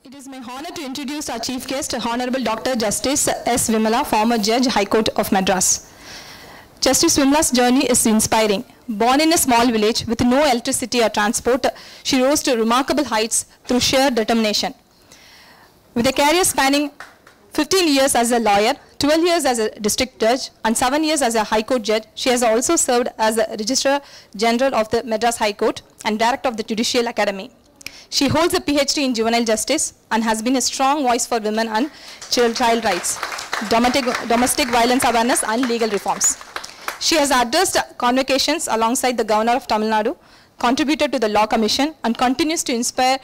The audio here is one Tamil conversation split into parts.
It is my honor to introduce our chief guest, Honorable Dr. Justice S. Vimala, former Judge, High Court of Madras. Justice Vimala's journey is inspiring. Born in a small village with no electricity or transport, she rose to remarkable heights through sheer determination. With a career spanning 15 years as a lawyer, 12 years as a district judge, and 7 years as a High Court judge, she has also served as the Registrar General of the Madras High Court and Director of the Judicial Academy. She holds a PhD in juvenile justice and has been a strong voice for women and child rights, domestic violence awareness, and legal reforms. She has addressed convocations alongside the Governor of Tamil Nadu, contributed to the Law Commission, and continues to inspire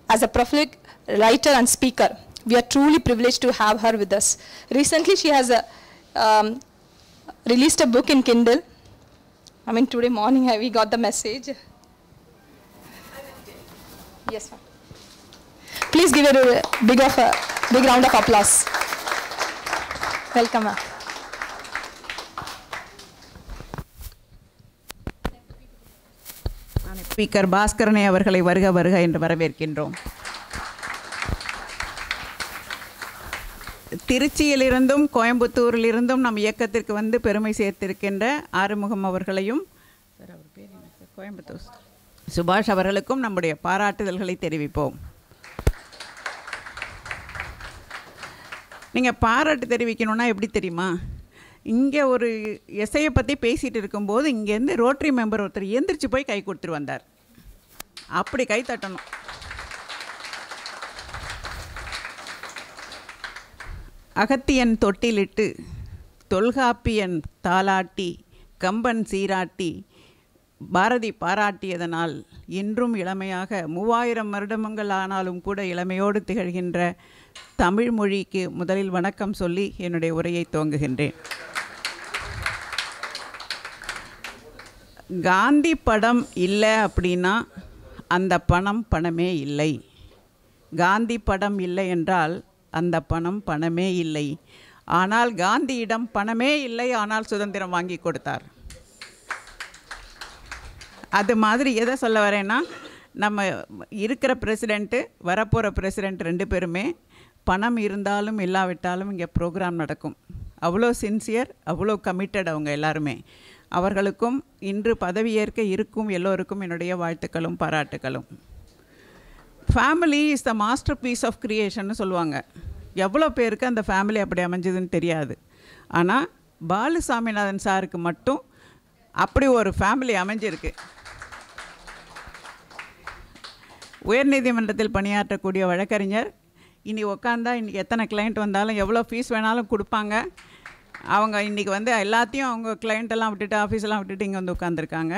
as a prolific writer and speaker. We are truly privileged to have her with us. Recently, she has released a book in Kindle. Today morning we got the message. Yes, ma'am. Please give her a big round of applause. Welcome, ma'am. Speaker பாஸ்கரனை அவர்களை வருக வருக என்று வரவேற்கின்றோம். திருச்சியிலிருந்தும் கோயம்புத்தூரிலிருந்தும் நம் இயக்கத்திற்கு வந்து பெருமை சேர்த்திருக்கின்ற ஆறுமுகம் அவர்களையும் கோயம்புத்தூர் சுபாஷ் அவர்களுக்கும் நம்முடைய பாராட்டுதல்களை தெரிவிப்போம். நீங்கள் பாராட்டு தெரிவிக்கணும்னா எப்படி தெரியுமா? இங்கே ஒரு எஸ்ஐயை பற்றி பேசிகிட்டு இருக்கும்போது இங்கேருந்து ரோட்டரி மெம்பர் ஒருத்தர் எந்திரிச்சு போய் கை கொடுத்துட்டு வந்தார். அப்படி கை தட்டணும். அகத்தியன் தொட்டிலிட்டு தொல்காப்பியன் தாலாட்டி கம்பன் சீராட்டி பாரதி பாராட்டியதனால் இன்றும் இளமையாக 3000 வருடங்கள் ஆனாலும் கூட இளமையோடு திகழ்கின்ற தமிழ் மொழிக்கு முதலில் வணக்கம் சொல்லி என்னுடைய உரையை துவங்குகின்றேன். காந்தி படம் இல்லை அப்படின்னா அந்த பணம் பணமே இல்லை. காந்தி படம் இல்லை என்றால் அந்த பணம் பணமே இல்லை. ஆனால் காந்தியிடம் பணமே இல்லை, ஆனால் சுதந்திரம் வாங்கி கொடுத்தார். அது மாதிரி எதை சொல்ல வரேன்னா, நம்ம இருக்கிற பிரசிடெண்ட்டு வரப்போகிற பிரசிடெண்ட் 2 பேருமே பணம் இருந்தாலும் இல்லாவிட்டாலும் இங்கே ப்ரோக்ராம் நடக்கும். அவ்வளோ சின்சியர், அவ்வளோ கமிட்டட் அவங்க எல்லாருமே. அவர்களுக்கும் இன்று பதவியேற்க இருக்கும் எல்லோருக்கும் என்னுடைய வாழ்த்துக்களும் பாராட்டுக்களும். Family is the masterpiece of கிரியேஷன்னு சொல்லுவாங்க. எவ்வளோ பேருக்கு அந்த ஃபேமிலி அப்படி அமைஞ்சதுன்னு தெரியாது. ஆனால் பாலு சாமிநாதன் சாருக்கு மட்டும் அப்படி ஒரு ஃபேமிலி அமைஞ்சிருக்கு. உயர்நீதிமன்றத்தில் பணியாற்றக்கூடிய வழக்கறிஞர் இனி உக்காந்தா இன்றைக்கி எத்தனை கிளைண்ட் வந்தாலும் எவ்வளோ ஃபீஸ் வேணாலும் கொடுப்பாங்க. அவங்க இன்றைக்கி வந்து எல்லாத்தையும் அவங்க கிளைண்ட்டெல்லாம் விட்டுட்டு ஆஃபீஸெல்லாம் விட்டுட்டு இங்கே வந்து உட்காந்துருக்காங்க.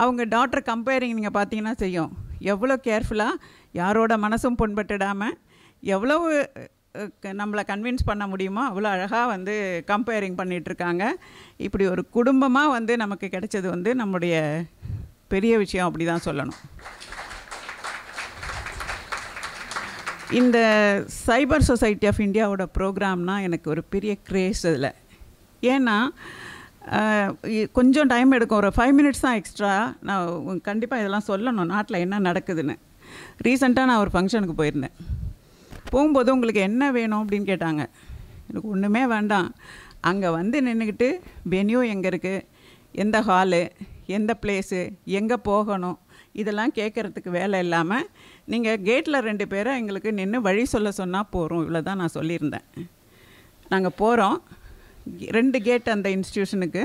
அவங்க டாக்டர் கம்பேரிங் நீங்கள் பார்த்தீங்கன்னா செய்யும். எவ்வளோ கேர்ஃபுல்லாக யாரோட மனசும் புண்பட்டுடாமல் எவ்வளவு நம்மளை கன்வின்ஸ் பண்ண முடியுமோ அவ்வளோ அழகாக வந்து கம்பேரிங் பண்ணிகிட்ருக்காங்க. இப்படி ஒரு குடும்பமாக வந்து நமக்கு கிடைச்சது வந்து நம்முடைய பெரிய விஷயம், அப்படி தான் சொல்லணும். இந்த சைபர் சொசைட்டி ஆஃப் இந்தியாவோட ப்ரோக்ராம்னால் எனக்கு ஒரு பெரிய கிரேஸ் அதில். ஏன்னா கொஞ்சம் டைம் எடுக்கும், ஒரு 5 மினிட்ஸ் தான் எக்ஸ்ட்ரா. நான் கண்டிப்பாக இதெல்லாம் சொல்லணும், நாட்டில் என்ன நடக்குதுன்னு. ரீசெண்டாக நான் ஒரு ஃபங்க்ஷனுக்கு போயிருந்தேன். போகும்போது உங்களுக்கு என்ன வேணும் அப்படின்னு கேட்டாங்க. எனக்கு ஒன்றுமே வேண்டாம், அங்கே வந்து நின்றுக்கிட்டு வென்யூ எங்கே இருக்குது, எந்த ஹாலு, எந்த பிளேஸு, எங்கே போகணும், இதெல்லாம் கேட்குறதுக்கு வேலை இல்லாமல் நீங்கள் கேட்டில் 2 பேரை எங்களுக்கு நின்று வழி சொல்ல சொன்னால் போகிறோம். இவ்வளோ தான் நான் சொல்லியிருந்தேன். நாங்கள் போகிறோம். 2 கேட் அந்த இன்ஸ்டியூஷனுக்கு.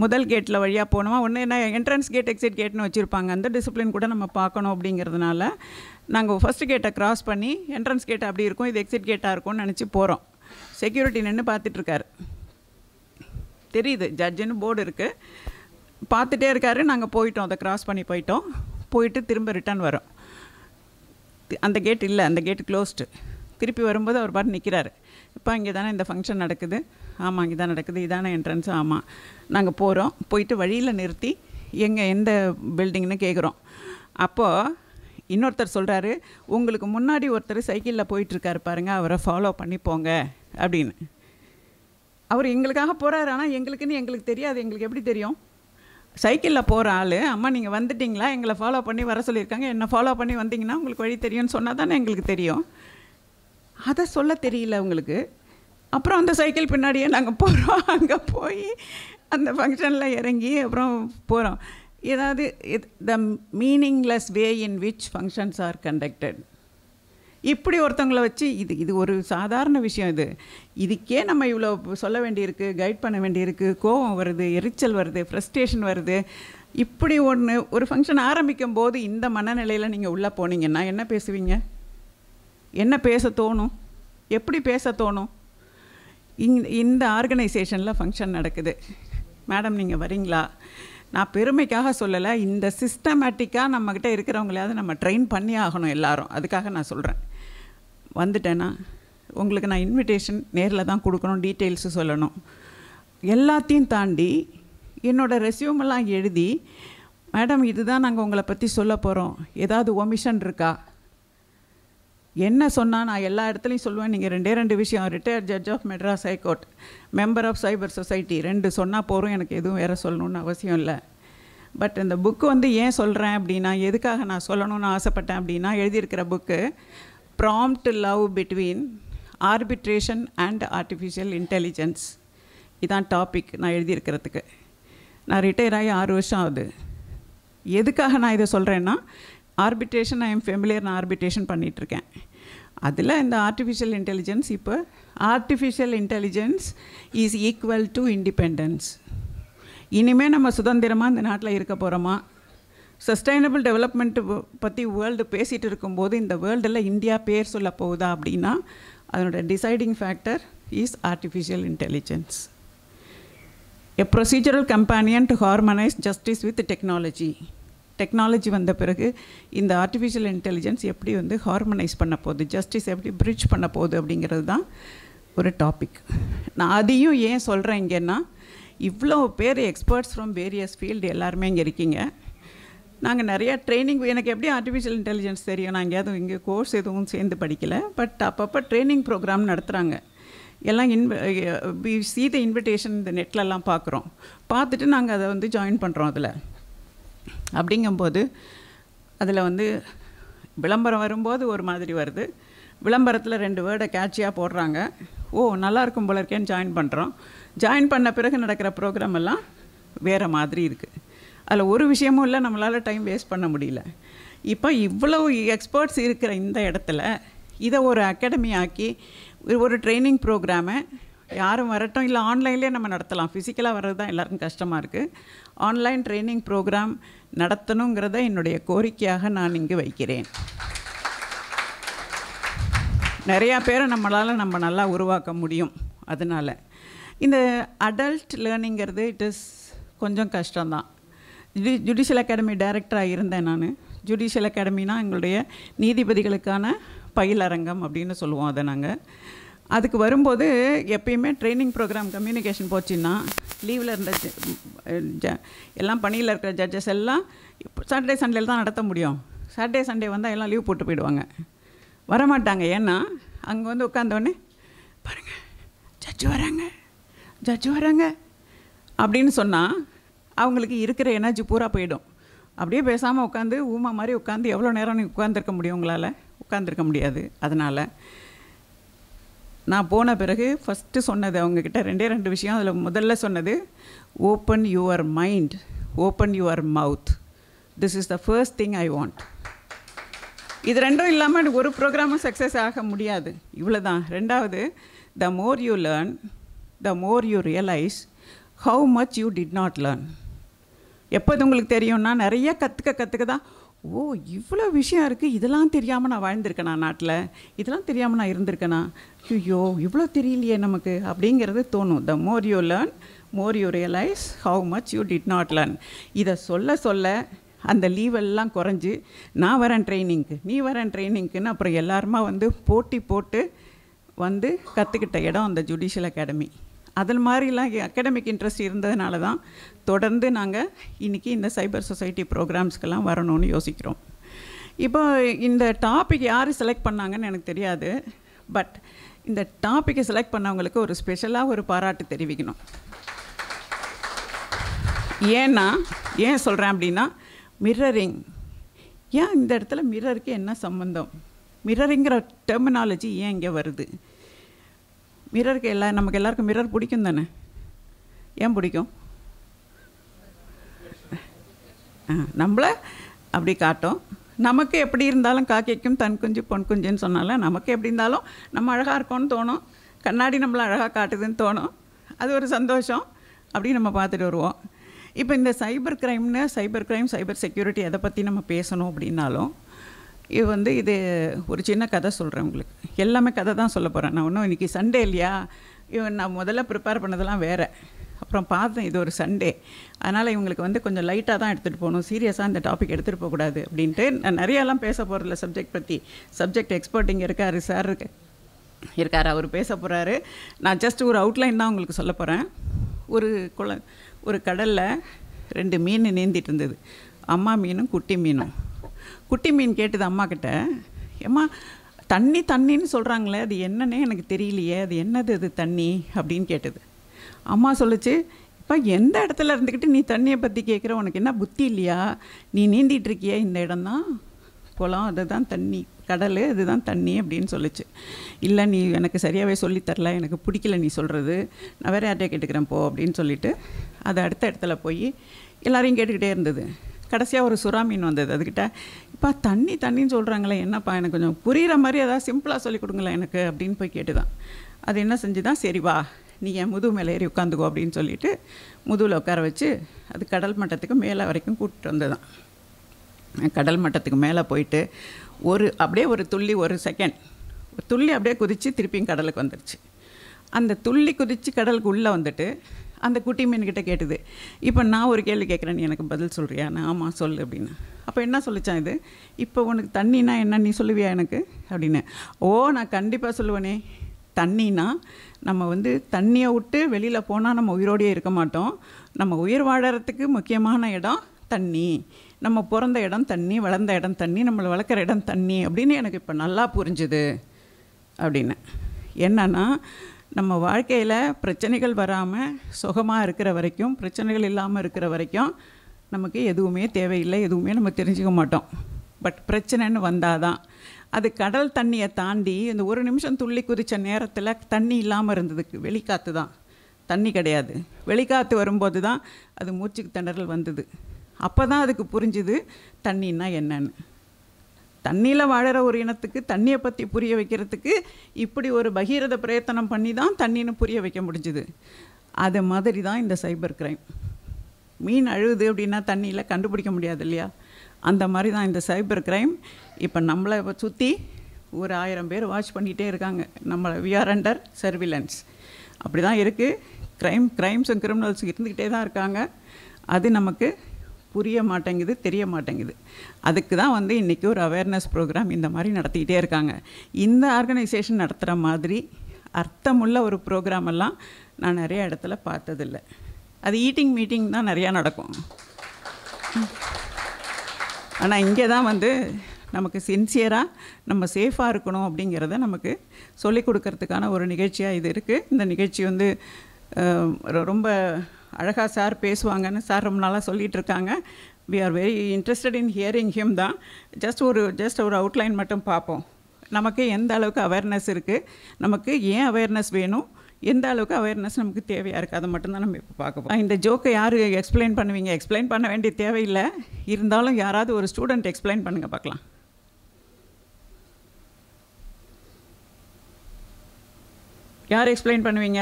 முதல் கேட்டில் வழியாக போனோமா, ஒன்று என்ன என்ட்ரன்ஸ் கேட் எக்ஸிட் கேட்னு வச்சுருப்பாங்க. அந்த டிசிப்ளின் கூட நம்ம பார்க்கணும் அப்படிங்கிறதுனால நாங்கள் ஃபஸ்ட்டு கேட்டை க்ராஸ் பண்ணி என்ட்ரன்ஸ் கேட் அப்படி இருக்கும், இது எக்ஸிட் கேட்டாக இருக்கும்னு நினச்சி போகிறோம். செக்யூரிட்டி நின்று பார்த்துட்ருக்காரு. தெரியுது ஜட்ஜுன்னு போர்டு இருக்குது, பார்த்துட்டே இருக்காரு. நாங்கள் போயிட்டோம், அதை க்ராஸ் பண்ணி போயிட்டோம். போயிட்டு திரும்ப ரிட்டர்ன் வரோம். அந்த கேட் இல்லை, அந்த கேட் க்ளோஸ்டு. திருப்பி வரும்போது அவர் பாட்டு நிற்கிறாரு. இப்போ இங்கே தானே இந்த ஃபங்க்ஷன் நடக்குது? ஆமாம், இங்கே தான் நடக்குது. இதானே என்ட்ரன்ஸு? ஆமாம். நாங்கள் போகிறோம். போயிட்டு வழியில் நிறுத்தி எந்த பில்டிங்னு கேட்குறோம். அப்போது இன்னொருத்தர் சொல்கிறாரு, உங்களுக்கு முன்னாடி ஒருத்தர் சைக்கிளில் போயிட்டுருக்காரு பாருங்கள், அவரை ஃபாலோ பண்ணி போங்க அப்படின்னு. அவர் எங்களுக்காக போகிறாரு, ஆனால் எங்களுக்கு தெரியாது. எங்களுக்கு எப்படி தெரியும்? சைக்கிளில் போகிற ஆள், அம்மா நீங்கள் வந்துட்டிங்களா, எங்களை ஃபாலோ பண்ணி வர சொல்லியிருக்காங்க, என்னை ஃபாலோ பண்ணி வந்தீங்கன்னா உங்களுக்கு வழி தெரியும்னு சொன்னால் தானே எங்களுக்கு தெரியும். அதை சொல்ல தெரியல உங்களுக்கு. அப்புறம் அந்த சைக்கிள் பின்னாடியே நாங்கள் போகிறோம். அங்கே போய் அந்த ஃபங்க்ஷனில் இறங்கி அப்புறம் போகிறோம். ஏதாவது the meaningless way in which functions are conducted. இப்படி ஒருத்தவங்களை வச்சு இது ஒரு சாதாரண விஷயம். இதுக்கே நம்ம இவ்வளோ சொல்ல வேண்டியிருக்கு, கைட் பண்ண வேண்டியிருக்கு, கோபம் வருது, எரிச்சல் வருது, ஃப்ரஸ்ட்ரேஷன் வருது. இப்படி ஒரு ஃபங்க்ஷன் ஆரம்பிக்கும் போது இந்த மனநிலையில் நீங்கள் உள்ளே போனீங்கன்னா என்ன பேசுவீங்க? என்ன பேச தோணும்? எப்படி பேச தோணும்? இந்த ஆர்கனைசேஷனில் ஃபங்க்ஷன் நடக்குது, மேடம் நீங்கள் வரீங்களா? நான் பெருமைக்காக சொல்லலை, இந்த சிஸ்டமேட்டிக்காக நம்மக்கிட்ட இருக்கிறவங்களையாவது நம்ம ட்ரெயின் பண்ணி ஆகணும் எல்லாரும். அதுக்காக நான் சொல்கிறேன். வந்துட்டேன்னா உங்களுக்கு நான் இன்விடேஷன் நேரில் தான் கொடுக்கணும், டீட்டெயில்ஸு சொல்லணும். எல்லாத்தையும் தாண்டி என்னோடய ரெஸ்யூமெல்லாம் எழுதி, மேடம் இதுதான் நாங்கள் உங்களை பற்றி சொல்ல போகிறோம், ஏதாவது ஒமிஷன் இருக்கா? என்ன சொன்னால் நான் எல்லா இடத்துலையும் சொல்லுவேன், நீங்கள் 2 விஷயம், retired judge of Madras high court, member of cyber society, 2 சொன்னால் போகிறோம், எனக்கு எதுவும் வேறு சொல்லணும்னு அவசியம் இல்லை. பட் இந்த புக்கு ஏன் சொல்கிறேன் அப்படின்னா, எதுக்காக நான் சொல்லணும்னு ஆசைப்பட்டேன் அப்படின்னா, எழுதியிருக்கிற book prompt love between arbitration and artificial intelligence. இதான் டாபிக் நான் எழுதியிருக்கிறதுக்கு. நான் ரிட்டையர் ஆகி 6 வருஷம் ஆகுது. எதுக்காக நான் இதை சொல்கிறேன்னா, ஆர்பிட்ரேஷன் ஐ எம் ஃபெமிலியர், நான் ஆர்பிட்ரேஷன் பண்ணிகிட்ருக்கேன். அதில் இந்த ஆர்டிஃபிஷியல் இன்டெலிஜென்ஸ், இப்போ artificial intelligence is equal to independence. இனிமேல் நம்ம சுதந்திரமாக இந்த நாட்டில் இருக்க போகிறோமா? சஸ்டைனபிள் டெவலப்மெண்ட்டு பற்றி வேர்ல்டு பேசிகிட்டு இருக்கும்போது இந்த வேர்ல்டில் இந்தியா பேர் சொல்ல போகுதா அப்படின்னா, அதனோட deciding factor is artificial intelligence. A procedural companion to harmonise justice with technology. Technology வந்த பிறகு இந்த ஆர்டிஃபிஷியல் இன்டெலிஜென்ஸ் எப்படி ஹார்மனைஸ் பண்ண போகுது, ஜஸ்டிஸ் எப்படி பிரிட்ஜ் பண்ண போகுது அப்படிங்கிறது தான் ஒரு டாபிக். நான் அதையும் ஏன் சொல்கிறேன் இங்கேன்னா, இவ்வளோ பேர் எக்ஸ்பர்ட்ஸ் ஃப்ரம் வேரியஸ் ஃபீல்டு எல்லாருமே இங்கே இருக்கீங்க. நாங்கள் நிறையா ட்ரைனிங், எனக்கு எப்படி ஆர்டிஃபிஷியல் இன்டெலிஜென்ஸ் தெரியும், நான் எங்கேயாவது இங்கே கோர்ஸ் எதுவும் சேர்ந்து படிக்கலை. பட் அப்பப்போ ட்ரைனிங் ப்ரோக்ராம் நடத்துகிறாங்க. எல்லாம் வி சீ த இன்விடேஷன் இந்த நெட்லலாம் பார்க்குறோம். பார்த்துட்டு நாங்கள் அதை ஜாயின் பண்ணுறோம். அதில் அப்படிங்கும்போது அதில் விளம்பரம் வரும்போது ஒரு மாதிரி வருது, விளம்பரத்தில் 2 வேர்டை கேட்சியாக போடுறாங்க. ஓ நல்லாயிருக்கும் போல இருக்கேன்னு ஜாயின் பண்ணுறோம். ஜாயின் பண்ண பிறகு நடக்கிற ப்ரோக்ராம் எல்லாம் வேறு மாதிரி இருக்குது. அதில் ஒரு விஷயமும் இல்லை, நம்மளால் டைம் வேஸ்ட் பண்ண முடியல. இப்போ இவ்வளோ எக்ஸ்பர்ட்ஸ் இருக்கிற இந்த இடத்துல இதை ஒரு அகாடமி ஆக்கி ஒரு ட்ரைனிங் ப்ரோக்ராமை யாரும் வரட்டும், இல்லை ஆன்லைன்லேயே நம்ம நடத்தலாம். ஃபிசிக்கலாக வர்றது தான் எல்லாருக்கும் கஷ்டமாக இருக்குது. ஆன்லைன் ட்ரைனிங் ப்ரோக்ராம் நடத்தணுங்கிறத என்னுடைய கோரிக்கையாக நான் இங்கு வைக்கிறேன். நிறையா பேரை நம்ம நல்லா உருவாக்க முடியும். அதனால் இந்த அடல்ட் லேர்னிங்கிறது கொஞ்சம் கஷ்டம்தான். ஜுடிஷியல் அகாடமி டைரக்டராக இருந்தேன் நான். ஜுடிஷியல் அகாடமினா எங்களுடைய நீதிபதிகளுக்கான பயிலரங்கம் அப்படின்னு சொல்லுவோம் அதை நாங்கள். அதுக்கு வரும்போது எப்பயுமே ட்ரைனிங் ப்ரோக்ராம் கம்யூனிகேஷன் போச்சுன்னா, லீவில் இருந்த எல்லாம் பணியில் இருக்கிற ஜட்ஜஸ் எல்லாம் சாட்டர்டே சண்டேல தான் நடத்த முடியும். சாட்டர்டே சண்டே வந்தால் எல்லாம் லீவ் போட்டு போயிடுவாங்க, வரமாட்டாங்க. ஏன்னா அங்கே உட்காந்தோடனே பாருங்கள் ஜட்ஜு வராங்க அப்படின்னு சொன்னால் அவங்களுக்கு இருக்கிற எனர்ஜி பூரா போயிடும். அப்படியே பேசாமல் உட்காந்து ஊமா மாதிரி உட்காந்து எவ்வளோ நேரம் உட்காந்துருக்க முடியும்? உங்களால் உட்காந்துருக்க முடியாது. அதனால் நான் போன பிறகு ஃபஸ்ட்டு சொன்னது அவங்கக்கிட்ட 2 விஷயம். அதில் முதல்ல சொன்னது open your mind, open your mouth. This is the first thing I want. இது 2ம் இல்லாமல் ஒரு ப்ரோக்ராமும் சக்ஸஸ் ஆக முடியாது. இவ்வளோ தான். 2வது, the more you learn the more you realise how much you did not learn. எப்போது உங்களுக்கு தெரியும்னா, நிறைய கற்றுக்க தான், ஓ இவ்வளோ விஷயம் இருக்குது, இதெல்லாம் தெரியாமல் நான் வாழ்ந்திருக்கேனா நாட்டில், இதெல்லாம் தெரியாமல் நான் இருந்திருக்கேனா, ஐயோ இவ்வளோ தெரியலையே நமக்கு அப்படிங்கிறது தோணும். The more you learn more you realise how much you did not learn. இதை சொல்ல அந்த லீவெல்லாம் குறைஞ்சி, நான் வரேன் ட்ரைனிங்க்கு, நீ வரேன் ட்ரைனிங்க்குன்னு அப்புறம் எல்லாருமா போட்டி போட்டு கற்றுக்கிட்ட இடம் அந்த ஜுடிஷியல் அகாடமி. அதில் மாதிரிலாம் அகாடமிக் இன்ட்ரெஸ்ட் இருந்ததுனால தான் தொடர்ந்து நாங்கள் இன்றைக்கி இந்த சைபர் சொசைட்டி ப்ரோக்ராம்ஸ்க்கெல்லாம் வரணும்னு யோசிக்கிறோம். இப்போ இந்த டாபிக் யார் செலக்ட் பண்ணாங்கன்னு எனக்கு தெரியாது. பட் இந்த டாப்பிக்கை செலக்ட் பண்ணவங்களுக்கு ஒரு ஸ்பெஷலாக ஒரு பாராட்டு தெரிவிக்கணும். ஏன் சொல்கிறேன் அப்படின்னா, மிரரிங். ஏன் இந்த இடத்துல மிரருக்கு என்ன சம்மந்தம்? மிரரிங்கிற டெர்மினாலஜி ஏன் இங்கே வருது? மிரருக்கு நமக்கு எல்லாருக்கும் மிரர் பிடிக்கும் தானே? ஏன் பிடிக்கும்? நம்மளை அப்படி காட்டும். நமக்கு எப்படி இருந்தாலும் காக்கைக்கும் தன் குஞ்சு பொன் குஞ்சுன்னு சொன்னால நமக்கு எப்படி இருந்தாலும் நம்ம அழகாக இருக்கோன்னு தோணும். கண்ணாடி நம்மளை அழகாக காட்டுதுன்னு தோணும். அது ஒரு சந்தோஷம். அப்படி நம்ம பார்த்துட்டு வருவோம். இப்போ இந்த சைபர் கிரைம் சைபர் செக்யூரிட்டி எதை பற்றி நம்ம பேசணும் அப்படின்னாலும், இது ஒரு சின்ன கதை சொல்கிறேன் உங்களுக்கு. எல்லாமே கதை தான் சொல்ல போகிறேன். நான் ஒன்றும் இன்றைக்கி சண்டே இல்லையா, நான் முதல்ல ப்ரிப்பேர் பண்ணதெல்லாம் வேறு. அப்புறம் பார்த்தேன் இது ஒரு சண்டே, அதனால் இவங்களுக்கு கொஞ்சம் லைட்டாக தான் எடுத்துகிட்டு போகணும், சீரியஸாக இந்த டாபிக் எடுத்துகிட்டு போகக்கூடாது அப்படின்ட்டு நான் நிறையாலாம் பேச போகிறதில்ல சப்ஜெக்ட் பற்றி. சப்ஜெக்ட் எக்ஸ்பர்ட் இங்கே இருக்கார், சார் இருக்கார், அவர் பேச போகிறாரு. நான் ஜஸ்ட் ஒரு அவுட்லைன் தான் உங்களுக்கு சொல்ல போகிறேன். ஒரு கடலில் 2 மீன் நீந்திட்டு இருந்தது, அம்மா மீனும் குட்டி மீனும். குட்டி மீன் கேட்டது அம்மா கிட்ட, ஏம்மா தண்ணின்னு சொல்கிறாங்களே, அது என்னன்னே எனக்கு தெரியலையே, அது என்னது அது தண்ணி அப்படின்னு கேட்டது. அம்மா சொல்லிச்சு, இப்போ எந்த இடத்துல இருந்துக்கிட்டு நீ தண்ணியை பற்றி கேட்குற, உனக்கு என்ன புத்தி இல்லையா? நீ நீந்திட்டு இருக்கியே, இந்த இடம்தான் குளம், அதுதான் தண்ணி, கடல் அதுதான் தண்ணி அப்படின்னு சொல்லிச்சு. இல்லை நீ எனக்கு சரியாகவே சொல்லித்தரல, எனக்கு பிடிக்கல நீ சொல்கிறது, நான் வேறு யார்கிட்ட கேட்டுக்கிறேன் போ அப்படின்னு சொல்லிவிட்டு அது அடுத்த இடத்துல போய் எல்லாரையும் கேட்டுக்கிட்டே இருந்தது. கடைசியாக ஒரு சுறா மீன் வந்தது. அதுக்கிட்ட, இப்போ தண்ணின்னு சொல்கிறாங்களே, என்னப்பா எனக்கு கொஞ்சம் புரிகிற மாதிரி ஏதாவது சிம்பிளாக சொல்லி கொடுங்களேன் எனக்கு அப்படின்னு போய் கேட்டுதான். அது என்ன செஞ்சுதான், சரி வா நீ என் முதுகு மேலே ஏறி உட்காந்துக்கோ அப்படின்னு சொல்லிவிட்டு முதுகில் உட்கார வச்சு அது கடல் மட்டத்துக்கு மேலே வரைக்கும் கூப்பிட்டு வந்ததான். கடல் மட்டத்துக்கு மேலே போயிட்டு அப்படியே ஒரு துள்ளி, ஒரு செகண்ட் துள்ளி அப்படியே குதித்து திருப்பியும் கடலுக்கு வந்துடுச்சு. அந்த துள்ளி குதித்து கடலுக்கு உள்ளே வந்துட்டு அந்த குட்டி மீன்கிட்ட கேட்டுது, இப்போ நான் ஒரு கேள்வி கேட்குறேன், நீ எனக்கு பதில் சொல்கிறியா? நான் ஆமாம் சொல்லு அப்படின்னு. அப்போ என்ன சொல்லிச்சான் இது, இப்போ உனக்கு தண்ணினா என்ன நீ சொல்லுவியா எனக்கு அப்படின்னு. நான் கண்டிப்பாக சொல்லுவேனே. தண்ணினா நம்ம தண்ணியை விட்டு வெளியில் போனால் நம்ம உயிரோடையே இருக்க மாட்டோம். நம்ம உயிர் வாழறதுக்கு முக்கியமான இடம் தண்ணி. நம்ம பிறந்த இடம் தண்ணி, வளர்ந்த இடம் தண்ணி, நம்மளை வளர்க்குற இடம் தண்ணி அப்படின்னு எனக்கு இப்போ நல்லா புரிஞ்சுது அப்படின்னு. என்னன்னா, நம்ம வாழ்க்கையில் பிரச்சனைகள் வராமல் சுகமாக இருக்கிற வரைக்கும், பிரச்சனைகள் இல்லாமல் இருக்கிற வரைக்கும் நமக்கு எதுவுமே தேவையில்லை, எதுவுமே நம்ம தெரிஞ்சுக்க மாட்டோம். பட் பிரச்சனைன்னு வந்தால் தான், அது கடல் தண்ணியை தாண்டி இந்த ஒரு நிமிஷம் துள்ளி குதித்த நேரத்தில் தண்ணி இல்லாமல் இருந்ததுக்கு வெளிக்காற்று தான், தண்ணி கிடையாது. வெளிக்காற்று வரும்போது தான் அது மூச்சுக்கு திணறல் வந்தது. அப்போ தான் அதுக்கு புரிஞ்சுது தண்ணின்னா என்னன்னு. தண்ணியில் வாழற ஒரு இனத்துக்கு தண்ணியை பற்றி புரிய வைக்கிறதுக்கு இப்படி ஒரு பகீரத பிரயத்தனம் பண்ணி தான் தண்ணின்னு புரிய வைக்க முடிஞ்சுது. அது மாதிரி தான் இந்த சைபர் கிரைம். மீன் அழுகுது அப்படின்னா தண்ணியில் கண்டுபிடிக்க முடியாது இல்லையா? அந்த மாதிரி தான் இந்த சைபர் கிரைம். இப்போ நம்மளை சுற்றி ஒரு 1000 பேர் வாட்ச் பண்ணிகிட்டே இருக்காங்க. நம்மளை we are under surveillance. அப்படி தான் இருக்குது. கிரைம்ஸும் கிரிமினல்ஸ் இருந்துக்கிட்டே தான் இருக்காங்க. அது நமக்கு புரிய மாட்டேங்குது, தெரிய மாட்டேங்குது. அதுக்கு தான் இன்றைக்கி ஒரு அவேர்னஸ் ப்ரோக்ராம் இந்த மாதிரி நடத்திக்கிட்டே இருக்காங்க. இந்த ஆர்கனைசேஷன் நடத்துகிற மாதிரி அர்த்தமுள்ள ஒரு ப்ரோக்ராம் எல்லாம் நான் நிறைய இடத்துல பார்த்ததில்லை. அது மீட்டிங் தான் நிறையா நடக்கும். ஆனால் இங்கே தான் நமக்கு சின்சியராக நம்ம சேஃபாக இருக்கணும் அப்படிங்கிறத நமக்கு சொல்லிக் கொடுக்கறதுக்கான ஒரு நிகழ்ச்சியாக இது இருக்குது. இந்த நிகழ்ச்சி ரொம்ப அழகாக சார் பேசுவாங்கன்னு சார் ரொம்ப நாளாக சொல்லிகிட்டு இருக்காங்க. We are very interested in hearing him தான். ஜஸ்ட் ஒரு அவுட்லைன் மட்டும் பார்ப்போம். நமக்கு எந்த அளவுக்கு அவேர்னஸ் இருக்குது, நமக்கு ஏன் அவேர்னஸ் வேணும், எந்த அளவுக்கு அவேர்னஸ் நமக்கு தேவையாக இருக்குது, அதை மட்டும்தான் நம்ம இப்போ பார்க்க போகிறோம். இந்த ஜோக்கை யார் எக்ஸ்பிளைன் பண்ணுவீங்க? எக்ஸ்பிளைன் பண்ண வேண்டிய தேவையில்லை. இருந்தாலும் யாராவது ஒரு ஸ்டூடெண்ட் எக்ஸ்பிளைன் பண்ணுங்கள் பார்க்கலாம். யார் எக்ஸ்பிளைன் பண்ணுவீங்க?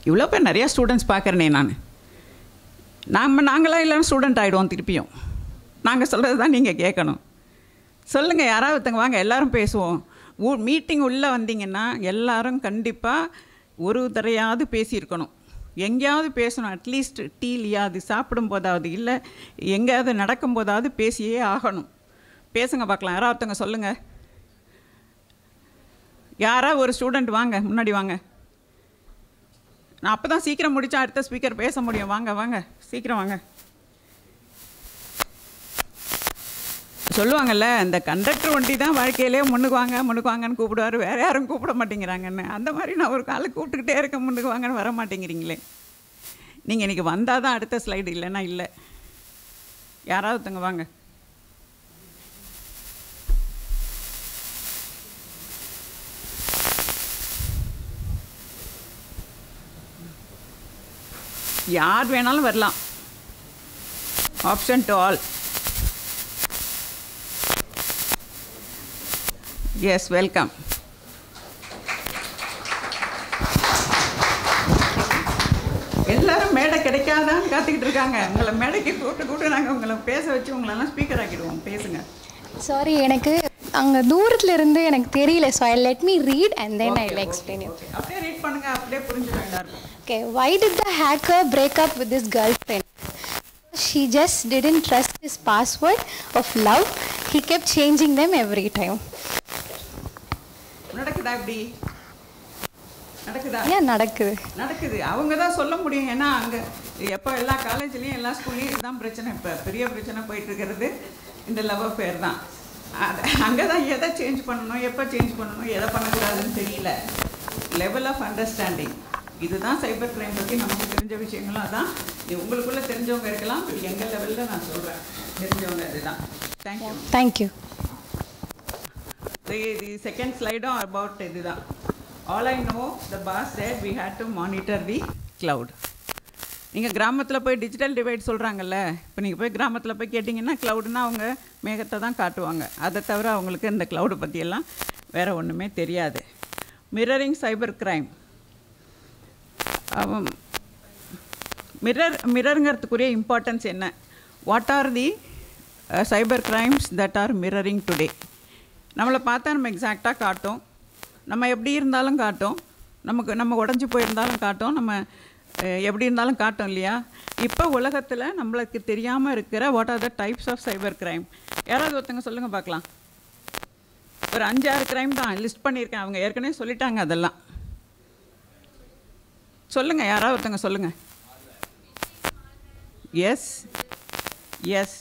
இவ்வளோ பேர் நிறையா ஸ்டூடெண்ட்ஸ் பார்க்குறேனே நாங்களாம் இல்லைன்னா ஸ்டூடெண்ட் ஆகிடுவோம். திருப்பியும் நாங்கள் சொல்கிறது தான் நீங்கள் கேட்கணும். சொல்லுங்கள், யாராவது ஒருத்தங்க வாங்க, எல்லோரும் பேசுவோம். மீட்டிங் உள்ளே வந்தீங்கன்னா எல்லோரும் கண்டிப்பாக ஒரு தரையாவது பேசியிருக்கணும், எங்கேயாவது பேசணும். அட்லீஸ்ட் டீலியாவது சாப்பிடும் போதாவது இல்லை எங்கேயாவது நடக்கும் போதாவது பேசியே ஆகணும். பேசுங்க பார்க்கலாம். யாராவது ஒருத்தங்க சொல்லுங்கள். யாராவது ஒரு ஸ்டூடெண்ட் வாங்க, முன்னாடி வாங்க. நான் அப்போ தான் சீக்கிரம் முடித்தா அடுத்த ஸ்பீக்கர் பேச முடியும். வாங்க சீக்கிரம் வாங்க. சொல்லுவாங்கள்ல, இந்த கண்டக்டர் வண்டி தான் வாழ்க்கையிலே முன்னுக்கு வாங்கன்னு கூப்பிடுவார், வேறு யாரும் கூப்பிட மாட்டேங்கிறாங்கன்னு. அந்த மாதிரி நான் ஒரு காலை கூப்பிட்டுக்கிட்டே இருக்கேன், முன்னுக்கு வாங்கன்னு வர மாட்டேங்கிறீங்களே. நீங்கள் இன்றைக்கி வந்தால் தான் அடுத்த ஸ்லைடு, இல்லைன்னா இல்லை. யாராவது ஒருத்தங்க வாங்க. யார் வேணாலும் வரலாம். Option to all. Yes, welcome. எல்லாரும் மேடை கிடைக்காதான்னு காத்துக்கிட்டு இருக்காங்க. உங்களை மேடைக்கு கூப்பிட்டு நாங்கள் உங்களை பேச வச்சு உங்களெல்லாம் ஸ்பீக்கர் ஆக்கிடுவோம். பேசுங்க. சாரி, எனக்கு அங்கே தூரத்தில் இருந்து எனக்கு தெரியல. So I let me read and then I will explain you. அப்படியே ரீட் பண்ணுங்க, அப்படியே புரிஞ்சுடும் எல்லாரும். Okay. Why did the hacker break up with his girlfriend? She just didn't trust his password of love. He kept changing them every time. நடக்குதா? இப்படி நடக்குதா? ஏன் நடக்குது? நடக்குது. அவங்க தான் சொல்ல முடியும். ஏன்னா அங்கே எப்போ எல்லா காலேஜ்லேயும் எல்லா ஸ்கூல்லையும் இதுதான் பிரச்சனை. இப்போ பெரிய பிரச்சனை போயிட்டுருக்கிறது இந்த லவ் அஃபேர் தான். அது அங்கே தான் எதை சேஞ்ச் பண்ணணும், எப்போ சேஞ்ச் பண்ணணும், எதை பண்ணக்கூடாதுன்னு தெரியல. லெவல் ஆஃப் அண்டர்ஸ்டாண்டிங், இதுதான் சைபர் கிரைம் பற்றி நமக்கு தெரிஞ்ச விஷயங்களும் அதான். உங்களுக்குள்ளே தெரிஞ்சவங்க இருக்கலாம், எங்கள் லெவலில் நான் சொல்கிறேன் தெரிஞ்சவங்க இதுதான். Thank you. Thank you. The second slide about இதுதான். All I know, the boss said we had to monitor the cloud. நீங்கள் கிராமத்தில் போய் டிஜிட்டல் டிவைட் சொல்கிறாங்கல்ல, இப்போ நீங்கள் போய் கிராமத்தில் போய் கேட்டிங்கன்னா க்ளவுடுனா அவங்க மேகத்தை தான் காட்டுவாங்க. அதை தவிர அவங்களுக்கு இந்த க்ளவுடு பற்றியெல்லாம் வேறு ஒன்றுமே தெரியாது. Mirroring cyber crime. மிரருங்கிறதுக்குரிய இம்பார்ட்டன்ஸ் என்ன? What are the cyber crimes that are mirroring today? நம்மளை பார்த்தா நம்ம எக்ஸாக்டாக காட்டும், நம்ம எப்படி இருந்தாலும் காட்டும், நம்ம உடஞ்சி போயிருந்தாலும் காட்டும், நம்ம எப்படி இருந்தாலும் காட்டும் இல்லையா? இப்போ உலகத்தில் நம்மளுக்கு தெரியாமல் இருக்கிற what are the types of cyber crime? யாராவது ஒருத்தங்க சொல்லுங்கள் பார்க்கலாம். ஒரு 5-6 கிரைம் தான் லிஸ்ட் பண்ணியிருக்கேன். அவங்க ஏற்கனவே சொல்லிட்டாங்க. அதெல்லாம் சொல்லுங்கள், யாராவது ஒருத்தங்க சொல்லுங்கள். எஸ் எஸ்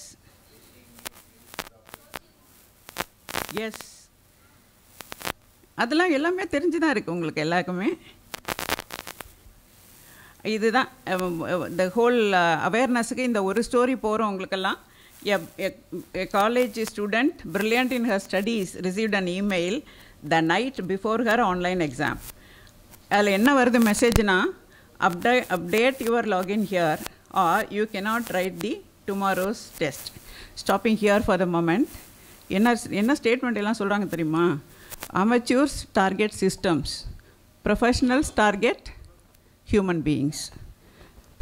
எஸ், அதெல்லாம் எல்லாமே தெரிஞ்சு தான் இருக்குது உங்களுக்கு எல்லாருக்குமே. இதுதான் இந்த ஹோல் அவேர்னஸுக்கு இந்த ஒரு ஸ்டோரி போகிறோம் உங்களுக்கெல்லாம். A college student brilliant in her studies received an email the night before her online exam. அதில் என்ன வருது மெசேஜ்னா, update your login here or you cannot write the tomorrow's test. Stopping here for the moment. என்ன ஸ்டேட்மெண்ட் எல்லாம் சொல்கிறாங்க தெரியுமா? Amateurs target systems, professionals target human beings.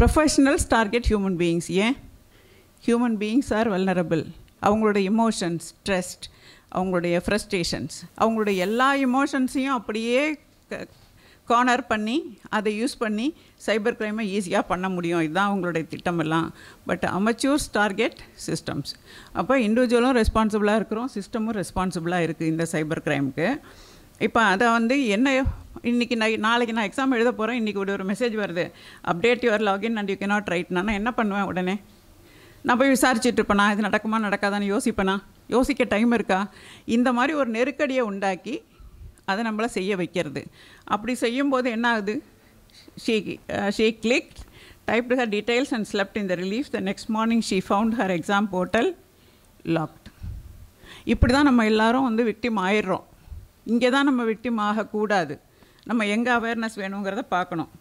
Professionals target human beings. ஏன்? Human beings are vulnerable. அவங்களுடைய எமோஷன்ஸ், ஸ்ட்ரெஸ், அவங்களுடைய ஃப்ரஸ்ட்ரேஷன்ஸ், அவங்களுடைய எல்லா எமோஷன்ஸையும் அப்படியே கார்னர் பண்ணி அதை யூஸ் பண்ணி சைபர் கிரைமை ஈஸியாக பண்ண முடியும். இதுதான் அவங்களுடைய திட்டமெல்லாம். But amateurs target systems. அப்போ இண்டிவிஜுவலும் ரெஸ்பான்சிபிளாக இருக்கிறோம், சிஸ்டமும் ரெஸ்பான்சிபிளாக இருக்குது இந்த சைபர் கிரைமுக்கு. இப்போ அதை என்ன இன்றைக்கி நாளைக்கு நான் எக்ஸாம் எழுத போகிறேன், இன்றைக்கி ஒரு மெசேஜ் வருது, update your login and you cannot right. நான் என்ன பண்ணுவேன்? உடனே நான் போய் விசாரிச்சுட்டு இருப்பேனா, இது நடக்குமா நடக்காதான்னு யோசிப்பேனா? யோசிக்க டைம் இருக்கா? இந்த மாதிரி ஒரு நெருக்கடியை உண்டாக்கி அதை நம்மளை செய்ய வைக்கிறது. அப்படி செய்யும்போது என்ன ஆகுது? she clicked, typed her details and slept in the relief. The next morning she found her exam portal locked. இப்படி தான் நம்ம எல்லாரும் விக்டிம் ஆயிடுறோம். இங்கே தான் நம்ம விக்டிம் ஆகக்கூடாது. நம்ம எங்கே அவேர்னஸ் வேணுங்கிறத பார்க்கணும்.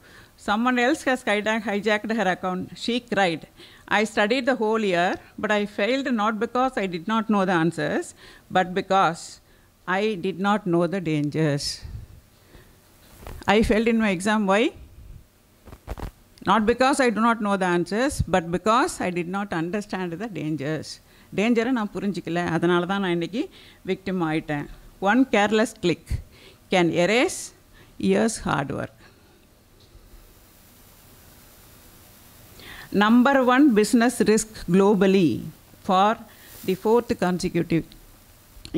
Someone else has hijacked her account. She cried, I studied the whole year, but I failed not because I did not know the answers, but because I did not know the dangers. I failed in my exam. Why? Not because I do not know the answers, but because I did not understand the dangers. டேஞ்சரை நான் புரிஞ்சிக்கல, அதனால தான் நான் இன்றைக்கி விக்டிம் ஆகிட்டேன். One careless click can erase years hard work. Number 1 business risk globally for the 4th consecutive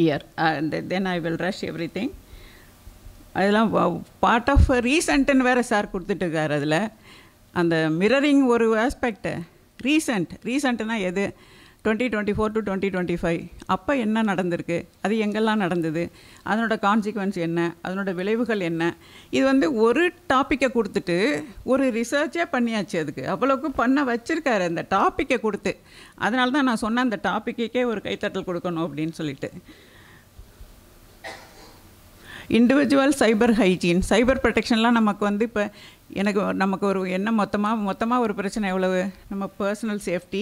year. And then I will rush everything. அதெல்லாம் பார்ட் ஆஃப் ரீசெண்ட்டுன்னு வேறு சார் கொடுத்துட்ருக்காரு. அதில் அந்த மிரரிங் ஒரு ஆஸ்பெக்டு. ரீசெண்ட்னா எது? 2024 to 2025 அப்போ என்ன நடந்திருக்கு, அது எங்கெல்லாம் நடந்தது, அதனோட கான்சிக்வன்ஸ் என்ன, அதனோட விளைவுகள் என்ன. இது வந்து ஒரு டாப்பிக்கை கொடுத்துட்டு ஒரு ரிசர்ச்சே பண்ணியாச்சு. அதுக்கு அவ்வளோக்கு பண்ண வச்சுருக்காரு அந்த டாப்பிக்கை கொடுத்து. அதனால தான் நான் சொன்னேன் அந்த டாப்பிக்கே ஒரு கைத்தட்டல் கொடுக்கணும் அப்படின்னு சொல்லிட்டு. இண்டிவிஜுவல் சைபர் ஹைஜீன், சைபர் ப்ரொடெக்ஷன்லாம் நமக்கு வந்து இப்போ நமக்கு ஒரு என்ன மொத்தமாக ஒரு பிரச்சனை எவ்வளவு, நம்ம பர்சனல் சேஃப்டி,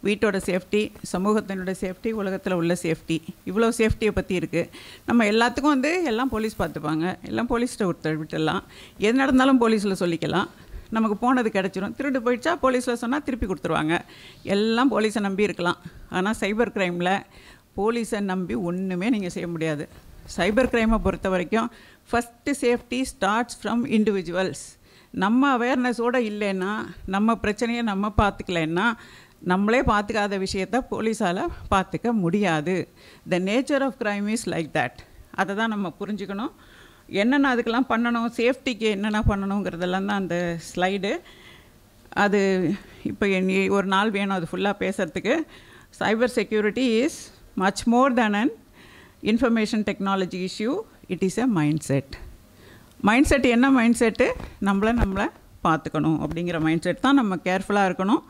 வீட்டோட சேஃப்டி, சமூகத்தினோட சேஃப்டி, உலகத்தில் உள்ள சேஃப்டி, இவ்வளோ சேஃப்டியை பற்றி இருக்குது. நம்ம எல்லாத்துக்கும் வந்து எல்லாம் போலீஸ் பார்த்துப்பாங்க, எல்லாம் போலீஸ்கிட்ட விட்டுடலாம், எது நடந்தாலும் போலீஸில் சொல்லிக்கலாம், நமக்கு போனது கிடச்சிரும். திருடு போயிடுச்சா போலீஸில் சொன்னால் திருப்பி கொடுத்துருவாங்க, எல்லாம் போலீஸை நம்பி இருக்கலாம். ஆனால் சைபர் க்ரைமில் போலீஸை நம்பி ஒன்றுமே நீங்கள் செய்ய முடியாது. சைபர் க்ரைமை பொறுத்த வரைக்கும் first safety starts from individuals. நம்ம அவேர்னஸோடு இல்லைன்னா, நம்ம பிரச்சனையை நம்ம பார்த்துக்கலைன்னா, நம்மளே பார்த்துக்காத விஷயத்த போலீஸால் பார்த்துக்க முடியாது. The nature of crime is like that. அதை தான் நம்ம புரிஞ்சுக்கணும். என்னென்ன அதுக்கெல்லாம் பண்ணணும், சேஃப்டிக்கு என்னென்ன பண்ணணுங்கிறதெல்லாம் தான் அந்த ஸ்லைடு. அது இப்போ ஒரு நாள் வேணும் அது ஃபுல்லாக பேசுகிறதுக்கு. Cyber security is much more than an information technology issue. It is a mindset. Mindset என்ன மைண்ட் செட்டு, நம்மளை பார்த்துக்கணும் அப்படிங்கிற மைண்ட் செட் தான். நம்ம கேர்ஃபுல்லாக இருக்கணும்.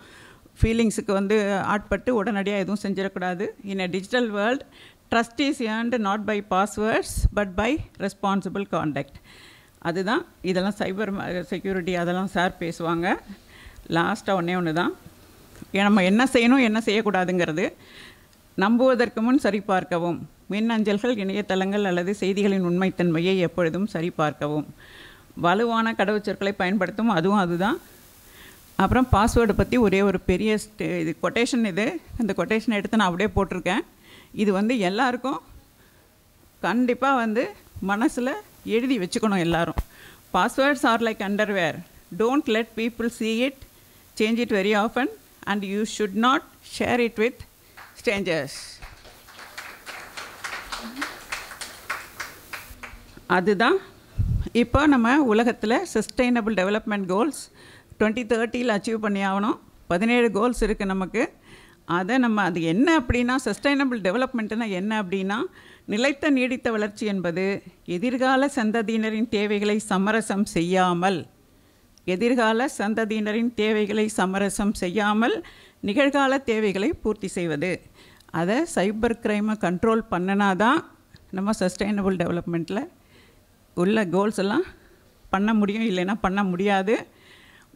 ஃபீலிங்ஸுக்கு வந்து ஆட்பட்டு உடனடியாக எதுவும் செஞ்சிடக்கூடாது. In a digital world trust is earned not by passwords but by responsible conduct. அதுதான் இதெல்லாம் சைபர் செக்யூரிட்டி, அதெல்லாம் சார் பேசுவாங்க. லாஸ்ட்டாக ஒன்று தான் நம்ம என்ன செய்யணும் என்ன செய்யக்கூடாதுங்கிறது. நம்புவதற்கு முன் சரிபார்க்கவும், மின்னஞ்சல்கள், இணையதளங்கள் அல்லது செய்திகளின் உண்மைத்தன்மையை எப்பொழுதும் சரிபார்க்கவும், வலுவான கடவுச்சொற்களை பயன்படுத்தும், அதுதான். அப்புறம் பாஸ்வேர்டை பற்றி ஒரே ஒரு பெரிய இது கொட்டேஷன், இது அந்த கொட்டேஷன் எடுத்து நான் அப்படியே போட்டிருக்கேன். இது வந்து எல்லாருக்கும் கண்டிப்பாக வந்து மனசில் எழுதி வச்சுக்கணும் எல்லாரும். Passwords are like underwear, don't let people see it, change it very often and you should not share it with strangers. அதுதான் இப்போ நம்ம உலகத்தில் சஸ்டைனபிள் டெவலப்மெண்ட் கோல்ஸ் 2030 அச்சீவ் பண்ணி ஆகணும். 17 கோல்ஸ் இருக்குது நமக்கு. அது என்ன அப்படின்னா, சஸ்டைனபிள் டெவலப்மெண்ட்டுனா என்ன அப்படின்னா, நிலைத்த நீடித்த வளர்ச்சி என்பது எதிர்கால சந்ததியினரின் தேவைகளை சமரசம் செய்யாமல் நிகழ்கால தேவைகளை பூர்த்தி செய்வது. அதை சைபர் க்ரைமை கண்ட்ரோல் பண்ணினா தான் நம்ம சஸ்டைனபிள் டெவலப்மெண்ட்டில் உள்ள கோல்ஸ் எல்லாம் பண்ண முடியும், இல்லைன்னா பண்ண முடியாது.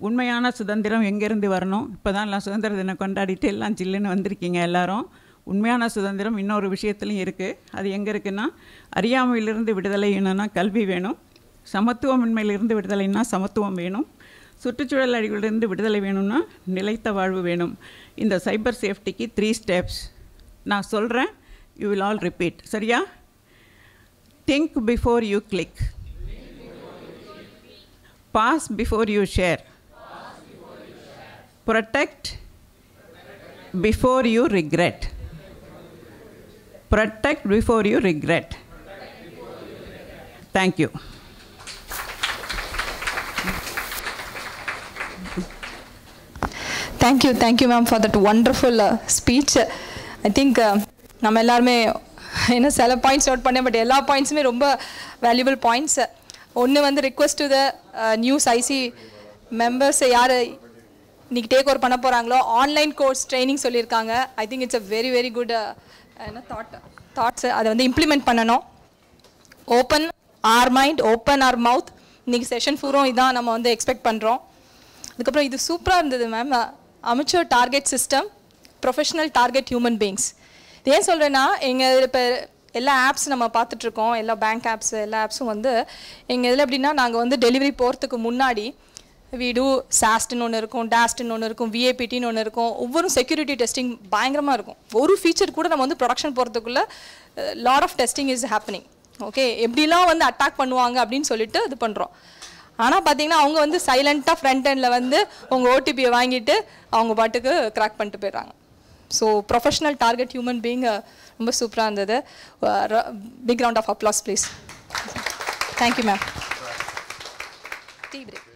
உண்மையான சுதந்திரம் எங்கேருந்து வரணும்? இப்போ தான் எல்லாம் சுதந்திர தினம் கொண்டாடிட்டு எல்லாம் ஜில்லுன்னு வந்திருக்கீங்க எல்லாரும். உண்மையான சுதந்திரம் இன்னொரு விஷயத்துலையும் இருக்குது. அது எங்கே இருக்குன்னா, அறியாமையிலிருந்து விடுதலை வேணும்னா கல்வி வேணும், சமத்துவமின்மையிலிருந்து விடுதலைன்னா சமத்துவம் வேணும், சுற்றுச்சூழல் அழிவிலிருந்து விடுதலை வேணும்னா நிலைத்த வாழ்வு வேணும். இந்த சைபர் சேஃப்டிக்கு 3 steps நான் சொல்கிறேன், யூ வில் ஆல் ரிப்பீட். சரியா? Think before you click, pause before you share, protect before you regret. Protect before you regret. Thank you. Thank you ma'am for that wonderful speech. I think நம்ம எல்லாருமே என்ன சில பாயிண்ட்ஸ் நோட் பண்ணேன், பட் எல்லா பாயிண்ட்ஸுமே ரொம்ப வேல்யூபிள் பாயிண்ட்ஸ். ஒன்று வந்து request to the news IC members, யார் இன்றைக்கி டேக் ஓவர் பண்ண போகிறாங்களோ, ஆன்லைன் கோர்ஸ் ட்ரைனிங் சொல்லியிருக்காங்க. I think it's a very very good thoughts. அதை வந்து இம்ப்ளிமெண்ட் பண்ணணும். Open our mind, open our mouth. இன்றைக்கி செஷன் ஃபூரும் இதான் நம்ம வந்து எக்ஸ்பெக்ட் பண்ணுறோம். அதுக்கப்புறம் இது சூப்பராக இருந்தது ma'am. Amateur target system, professional target human beings. இது ஏன் சொல்கிறேன்னா, எங்கள் இப்போ எல்லா ஆப்ஸ் நம்ம பார்த்துட்ருக்கோம், எல்லா பேங்க் ஆப்ஸ், எல்லா ஆப்ஸும் வந்து எங்கள் இதில் எப்படின்னா, நாங்கள் வந்து டெலிவரி போகிறதுக்கு முன்னாடி வீடு சாஸ்ட்னு ஒன்று இருக்கும், டாஸ்ட்னு ஒன்று இருக்கும், விஏபிடின்னு ஒன்று இருக்கும். ஒவ்வொரு செக்யூரிட்டி டெஸ்டிங் பயங்கரமாக இருக்கும். ஒரு ஃபீச்சர் கூட நம்ம வந்து ப்ரொடக்ஷன் போகிறதுக்குள்ளே lot of testing is happening. Okay, எப்படிலாம் வந்து அட்டாக் பண்ணுவாங்க அப்படின்னு சொல்லிட்டு இது பண்ணுறோம். ஆனால் பார்த்தீங்கன்னா அவங்க வந்து சைலண்ட்டாக ஃப்ரண்ட் எண்டில் வந்து உங்கள் ஓடிபியை வாங்கிட்டு அவங்க பாட்டுக்கு கிராக் பண்ணிட்டு போயிடுறாங்க. So professional target human being ரொம்ப சூப்பராக இருந்தது. Big round of applause please. Thank you ma'am. Tea break.